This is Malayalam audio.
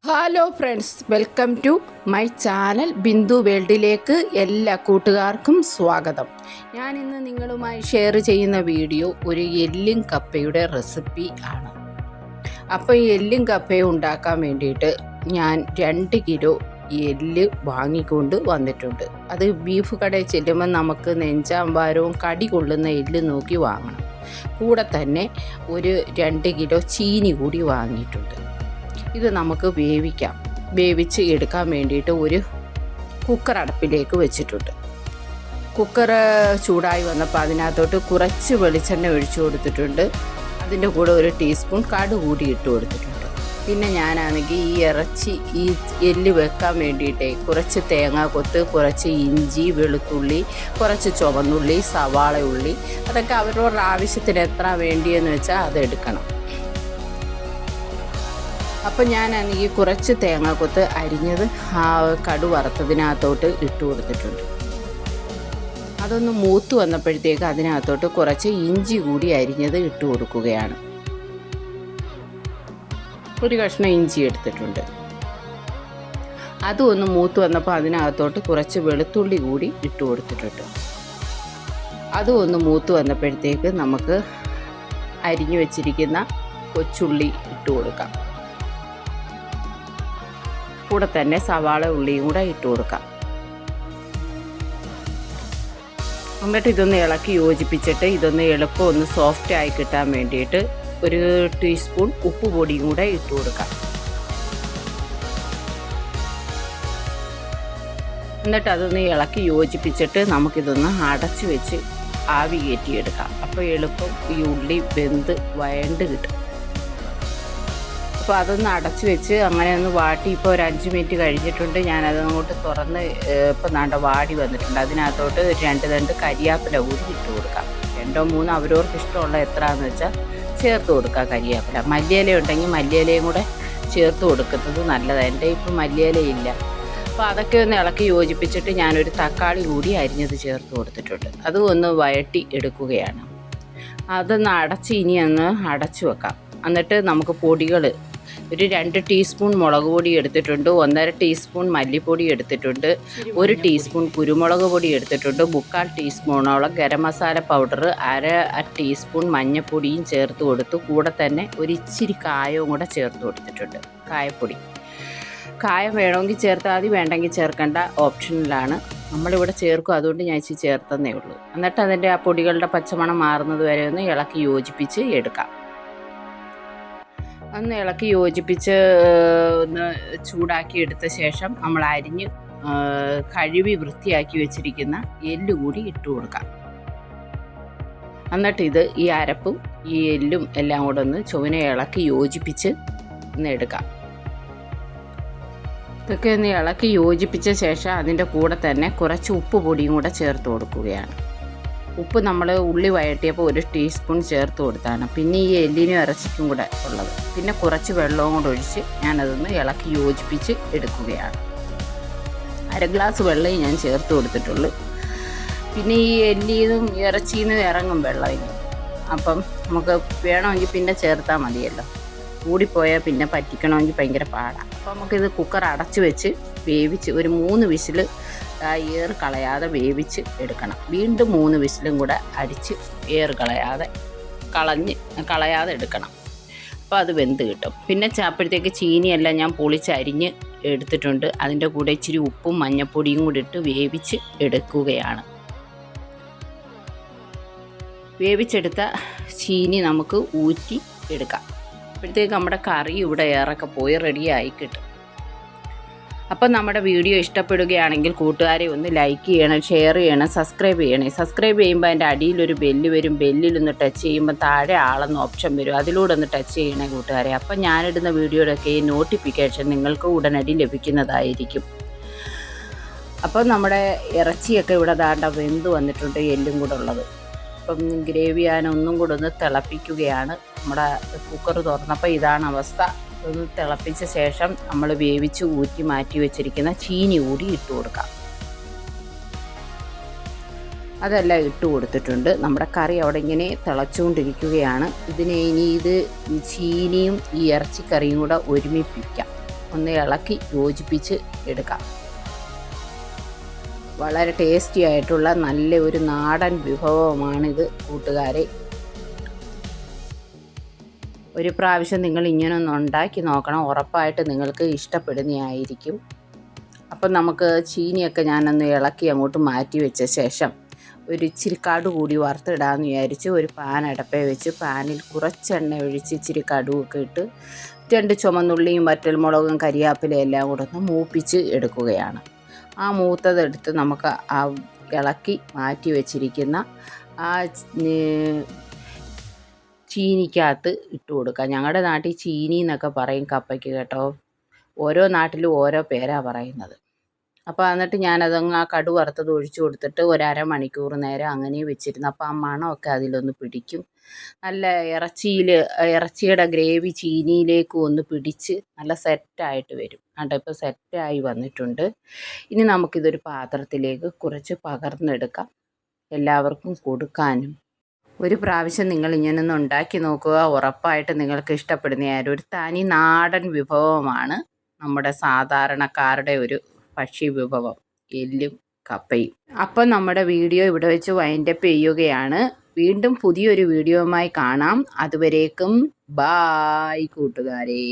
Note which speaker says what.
Speaker 1: Hello friends, welcome to my channel Bindu വേൾഡിലേക്ക് എല്ലാ കൂട്ടുകാർക്കും സ്വാഗതം. ഞാൻ ഇന്ന് നിങ്ങളുമായി ഷെയർ ചെയ്യുന്ന വീഡിയോ ഒരു എല്ലും കപ്പയുടെ റെസിപ്പി ആണ്. അപ്പോൾ ഈ എല്ലും കപ്പയും ഉണ്ടാക്കാൻ വേണ്ടിയിട്ട് ഞാൻ 2 കിലോ എല്ല് വാങ്ങിക്കൊണ്ട് വന്നിട്ടുണ്ട്. അത് ബീഫ് കടയിൽ ചെല്ലുമ്പോൾ നമുക്ക് നെഞ്ചാമ്പാരവും കടി കൊള്ളുന്ന എല്ല് നോക്കി വാങ്ങണം. കൂടെ തന്നെ ഒരു 2 കിലോ ചീനി കൂടി വാങ്ങിയിട്ടുണ്ട്. ഇത് നമുക്ക് വേവിച്ച് എടുക്കാൻ വേണ്ടിയിട്ട് ഒരു കുക്കർ അടുപ്പിലേക്ക് വെച്ചിട്ടുണ്ട്. കുക്കർ ചൂടായി വന്നപ്പോൾ അതിനകത്തോട്ട് കുറച്ച് വെളിച്ചെണ്ണ ഒഴിച്ചു കൊടുത്തിട്ടുണ്ട്. അതിൻ്റെ കൂടെ 1 ടീസ്പൂൺ കടുക് കൂടി ഇട്ട് കൊടുത്തിട്ടുണ്ട്. പിന്നെ ഞാനാണെങ്കിൽ ഈ എല്ല് വെക്കാൻ വേണ്ടിയിട്ട് കുറച്ച് തേങ്ങാക്കൊത്ത്, കുറച്ച് ഇഞ്ചി, വെളുത്തുള്ളി, കുറച്ച് ചുവന്നുള്ളി, സവാള ഉള്ളി, അതൊക്കെ അവരവരുടെ ആവശ്യത്തിന് എത്ര വേണ്ടിയെന്ന് വെച്ചാൽ അതെടുക്കണം. അപ്പം ഞാനാണെങ്കിൽ കുറച്ച് തേങ്ങാക്കൊത്ത് അരിഞ്ഞത് കടു വറുത്തതിനകത്തോട്ട് ഇട്ട് കൊടുത്തിട്ടുണ്ട്. അതൊന്ന് മൂത്ത് വന്നപ്പോഴത്തേക്ക് അതിനകത്തോട്ട് കുറച്ച് ഇഞ്ചി കൂടി അരിഞ്ഞത് ഇട്ട് കൊടുക്കുകയാണ്. 1 കഷ്ണം ഇഞ്ചി എടുത്തിട്ടുണ്ട്. അതും ഒന്ന് മൂത്ത് വന്നപ്പോൾ അതിനകത്തോട്ട് കുറച്ച് വെളുത്തുള്ളി കൂടി ഇട്ട് കൊടുത്തിട്ടുണ്ട്. അതും ഒന്ന് മൂത്ത് വന്നപ്പോഴത്തേക്ക് നമുക്ക് അരിഞ്ഞു വെച്ചിരിക്കുന്ന കൊച്ചുള്ളി ഇട്ട് കൊടുക്കാം. കൂടെ തന്നെ സവാള ഉള്ളിയും കൂടെ ഇട്ട് കൊടുക്കാം. എന്നിട്ട് ഇതൊന്ന് ഇളക്കി യോജിപ്പിച്ചിട്ട് ഇതൊന്ന് എളുപ്പം ഒന്ന് സോഫ്റ്റ് ആയി കിട്ടാൻ വേണ്ടിയിട്ട് 1 ടീസ്പൂൺ ഉപ്പ് പൊടിയും കൂടെ ഇട്ട് കൊടുക്കാം. എന്നിട്ട് അതൊന്ന് ഇളക്കി യോജിപ്പിച്ചിട്ട് നമുക്കിതൊന്ന് അടച്ചു വെച്ച് ആവി കയറ്റിയെടുക്കാം. അപ്പോൾ എളുപ്പം ഈ ഉള്ളി വെന്ത് വഴണ്ട് കിട്ടും. അപ്പോൾ അതൊന്ന് അടച്ചു വെച്ച് അങ്ങനെ ഒന്ന് വാട്ടി ഇപ്പോൾ ഒരു 5 മിനിറ്റ് കഴിഞ്ഞിട്ടുണ്ട്. ഞാനതങ്ങോട്ട് തുറന്ന് ഇപ്പം വാടി വന്നിട്ടുണ്ട്. അതിനകത്തോട്ട് 2 തണ്ട് കരിയാപ്പില കൂടി ഇട്ട് കൊടുക്കാം. 2 or 3 അവരവർക്ക് ഇഷ്ടമുള്ള എത്രയാണെന്ന് വെച്ചാൽ ചേർത്ത് കൊടുക്കുക. കരിയാപ്പില, മല്ലിയില ഉണ്ടെങ്കിൽ മല്ലിയിലയും കൂടെ ചേർത്ത് കൊടുക്കുന്നത് നല്ലതാണ്. എൻ്റെ ഇപ്പം മല്ലിയിലയില്ല. അപ്പോൾ അതൊക്കെ ഒന്ന് ഇളക്കി യോജിപ്പിച്ചിട്ട് ഞാനൊരു തക്കാളി കൂടി അരിഞ്ഞത് ചേർത്ത് കൊടുത്തിട്ടുണ്ട്. അതും ഒന്ന് വഴട്ടി എടുക്കുകയാണ്. അതൊന്ന് അടച്ച് ഇനി ഒന്ന് അടച്ചു വെക്കാം. എന്നിട്ട് നമുക്ക് പൊടികൾ ഒരു 2 ടീസ്പൂൺ മുളക് പൊടി എടുത്തിട്ടുണ്ട്, 1.5 ടീസ്പൂൺ മല്ലിപ്പൊടി എടുത്തിട്ടുണ്ട്, 1 ടീസ്പൂൺ കുരുമുളക് പൊടി എടുത്തിട്ടുണ്ട്, 3/4 ടീസ്പൂണോളം ഗരം മസാല പൗഡർ, 1/2 ടീസ്പൂൺ മഞ്ഞൾപ്പൊടിയും ചേർത്ത് കൊടുത്തു. കൂടെ തന്നെ ഒരു ഇച്ചിരി കായവും കൂടെ ചേർത്ത് കൊടുത്തിട്ടുണ്ട്. കായപ്പൊടി, കായം വേണമെങ്കിൽ ചേർത്താൽ മതി, വേണ്ടെങ്കിൽ ചേർക്കേണ്ട, ഓപ്ഷനിലാണ്. നമ്മളിവിടെ ചേർക്കും, അതുകൊണ്ട് ഞാൻ ഇച്ചിരി ചേർത്തന്നേ ഉള്ളൂ. എന്നിട്ട് അതിൻ്റെ ആ പൊടികളുടെ പച്ചമണം മാറുന്നത് വരെ ഒന്ന് ഇളക്കി യോജിപ്പിച്ച് എടുക്കാം. ഒന്ന് ഇളക്കി യോജിപ്പിച്ച് ഒന്ന് ചൂടാക്കി എടുത്ത ശേഷം നമ്മൾ അരിഞ്ഞ് കഴുകി വൃത്തിയാക്കി വെച്ചിരിക്കുന്ന എല്ല് കൂടി ഇട്ട് കൊടുക്കാം. എന്നിട്ട് ഈ അരപ്പും ഈ എല്ലും എല്ലാം കൂടെ ഒന്ന് ചുവനെ ഇളക്കി യോജിപ്പിച്ച് ഒന്ന് എടുക്കാം. ഇതൊക്കെ ഒന്ന് ഇളക്കി യോജിപ്പിച്ച ശേഷം അതിൻ്റെ കൂടെ തന്നെ കുറച്ച് ഉപ്പ് പൊടിയും കൂടെ ചേർത്ത് കൊടുക്കുകയാണ്. ഉപ്പ് നമ്മൾ ഉള്ളി വഴറ്റിയപ്പോൾ 1 ടീസ്പൂൺ ചേർത്ത് കൊടുത്താണ്. പിന്നെ ഈ എല്ലിനും ഇറച്ചിക്കും കൂടെ ഉള്ളത്. പിന്നെ കുറച്ച് വെള്ളവും കൂടെ ഒഴിച്ച് ഞാനതൊന്ന് ഇളക്കി യോജിപ്പിച്ച് എടുക്കുകയാണ്. 1/2 ഗ്ലാസ് വെള്ളമേ ഞാൻ ചേർത്ത് കൊടുത്തിട്ടുള്ളൂ. പിന്നെ ഈ എല്ലിന്നും ഇറച്ചിന്നും ഇറങ്ങും വെള്ളം ഇനി. അപ്പം നമുക്ക് വേണമെങ്കിൽ പിന്നെ ചേർത്താൽ മതിയല്ലോ. കൂടിപ്പോയാൽ പിന്നെ പറ്റിക്കണമെങ്കിൽ ഭയങ്കര പാടാണ്. അപ്പോൾ നമുക്കിത് കുക്കർ അടച്ച് വെച്ച് വേവിച്ച് ഒരു 3 വിസിൽ ഏറ് കളയാതെ വേവിച്ച് എടുക്കണം. വീണ്ടും 3 വിസിലും കൂടെ അടിച്ച് ഏറ് കളയാതെ എടുക്കണം. അപ്പോൾ അത് വെന്ത് കിട്ടും. പിന്നെ അപ്പോഴത്തേക്ക് ചീനിയെല്ലാം ഞാൻ പൊളിച്ചരിഞ്ഞ് എടുത്തിട്ടുണ്ട്. അതിൻ്റെ കൂടെ ഇച്ചിരി ഉപ്പും മഞ്ഞൾപ്പൊടിയും കൂടി ഇട്ട് വേവിച്ച് എടുക്കുകയാണ്. വേവിച്ചെടുത്ത ചീനി നമുക്ക് ഊറ്റി എടുക്കാം. അപ്പോഴത്തേക്ക് നമ്മുടെ കറി ഇവിടെ ഏറൊക്കെ പോയി റെഡിയായി കിട്ടും. അപ്പം നമ്മുടെ വീഡിയോ ഇഷ്ടപ്പെടുകയാണെങ്കിൽ കൂട്ടുകാരെ ഒന്ന് ലൈക്ക് ചെയ്യണം, ഷെയർ ചെയ്യണം, സബ്സ്ക്രൈബ് ചെയ്യണേ. സബ്സ്ക്രൈബ് ചെയ്യുമ്പോൾ അതിൻ്റെ അടിയിലൊരു ബെല്ല് വരും. ബെല്ലിലൊന്ന് ടച്ച് ചെയ്യുമ്പോൾ താഴെ ആളെന്ന് ഓപ്ഷൻ വരും. അതിലൂടെ ഒന്ന് ടച്ച് ചെയ്യണേ കൂട്ടുകാരെ. അപ്പം ഞാനിടുന്ന വീഡിയോയുടെയൊക്കെ ഈ നോട്ടിഫിക്കേഷൻ നിങ്ങൾക്ക് ഉടനടി ലഭിക്കുന്നതായിരിക്കും. അപ്പം നമ്മുടെ ഇറച്ചിയൊക്കെ ഇവിടെ വെന്ത് വന്നിട്ടുണ്ട്, എല്ലും കൂടെ ഉള്ളത്. അപ്പം ഗ്രേവി ഒന്നും കൂടെ ഒന്ന് തിളപ്പിക്കുകയാണ്. നമ്മുടെ കുക്കർ തുറന്നപ്പോൾ ഇതാണ് അവസ്ഥ. ഒന്ന് തിളപ്പിച്ച ശേഷം നമ്മൾ വേവിച്ച് ഊറ്റി മാറ്റി വെച്ചിരിക്കുന്ന ചീനി കൂടി ഇട്ട് കൊടുക്കാം. അതെല്ലാം ഇട്ട് കൊടുത്തിട്ടുണ്ട്. നമ്മുടെ കറി അവിടെ ഇങ്ങനെ തിളച്ചുകൊണ്ടിരിക്കുകയാണ്. ഇതിനെ ഇനി ചീനിയും ഈ ഇറച്ചിക്കറിയും കൂടെ ഒരുമിപ്പിക്കാം. ഒന്ന് ഇളക്കി യോജിപ്പിച്ച് എടുക്കാം. വളരെ ടേസ്റ്റി ആയിട്ടുള്ള നല്ല ഒരു നാടൻ വിഭവമാണിത് കൂട്ടുകാരെ. ഒരു പ്രാവശ്യം നിങ്ങൾ ഇങ്ങനൊന്ന് ഉണ്ടാക്കി നോക്കണം, ഉറപ്പായിട്ട് നിങ്ങൾക്ക് ഇഷ്ടപ്പെടുന്നതായിരിക്കും. അപ്പം നമുക്ക് ചീനിയൊക്കെ ഞാനൊന്ന് ഇളക്കി അങ്ങോട്ട് മാറ്റി വെച്ച ശേഷം ഒരു ഇച്ചിരി കടു കൂടി വറുത്തിടാമെന്ന് വിചാരിച്ച് ഒരു പാൻ അടപ്പേ വെച്ച് പാനിൽ കുറച്ച് എണ്ണ ഒഴിച്ച് ഇച്ചിരി കടുവൊക്കെ ഇട്ട് 2 ചുമന്നുള്ളിയും വറ്റൽമുളകും കരിയാപ്പിലയും എല്ലാം കൂടെ ഒന്ന് മൂപ്പിച്ച് എടുക്കുകയാണ്. ആ മൂത്തതെടുത്ത് നമുക്ക് ആ ഇളക്കി മാറ്റി വെച്ചിരിക്കുന്ന ആ ചീനിക്കകത്ത് ഇട്ട് കൊടുക്കാം. ഞങ്ങളുടെ നാട്ടിൽ ചീനി എന്നൊക്കെ പറയും കപ്പയ്ക്ക് കേട്ടോ. ഓരോ നാട്ടിലും ഓരോ പേരാണ് പറയുന്നത്. അപ്പോൾ എന്നിട്ട് ഞാനതങ്ങ് ആ കടു വറുത്തത് ഒഴിച്ചു കൊടുത്തിട്ട് ഒരു അരമണിക്കൂർ നേരം അങ്ങനെ വെച്ചിരുന്നു. അപ്പോൾ ആ മണമൊക്കെ അതിലൊന്ന് പിടിക്കും. നല്ല ഇറച്ചിയുടെ ഗ്രേവി ചീനിയിലേക്ക് ഒന്ന് പിടിച്ച് നല്ല സെറ്റായിട്ട് വരും. കണ്ടോ, ഇപ്പോൾ സെറ്റായി വന്നിട്ടുണ്ട്. ഇനി നമുക്കിതൊരു പാത്രത്തിലേക്ക് കുറച്ച് പകർന്നെടുക്കാം, എല്ലാവർക്കും കൊടുക്കാനും. ഒരു പ്രാവശ്യം നിങ്ങൾ ഇങ്ങനൊന്ന് ഉണ്ടാക്കി നോക്കുക, ഉറപ്പായിട്ട് നിങ്ങൾക്ക് ഇഷ്ടപ്പെടുന്നതായിരുന്നു. ഒരു തനി നാടൻ വിഭവമാണ് നമ്മുടെ സാധാരണക്കാരുടെ ഒരു ഭക്ഷ്യ വിഭവം, എല്ലും കപ്പയും. അപ്പം നമ്മുടെ വീഡിയോ ഇവിടെ വെച്ച് വൈൻഡപ്പ് ചെയ്യുകയാണ്. വീണ്ടും പുതിയൊരു വീഡിയോയുമായി കാണാം. അതുവരേക്കും ബായ് കൂട്ടുകാരെ.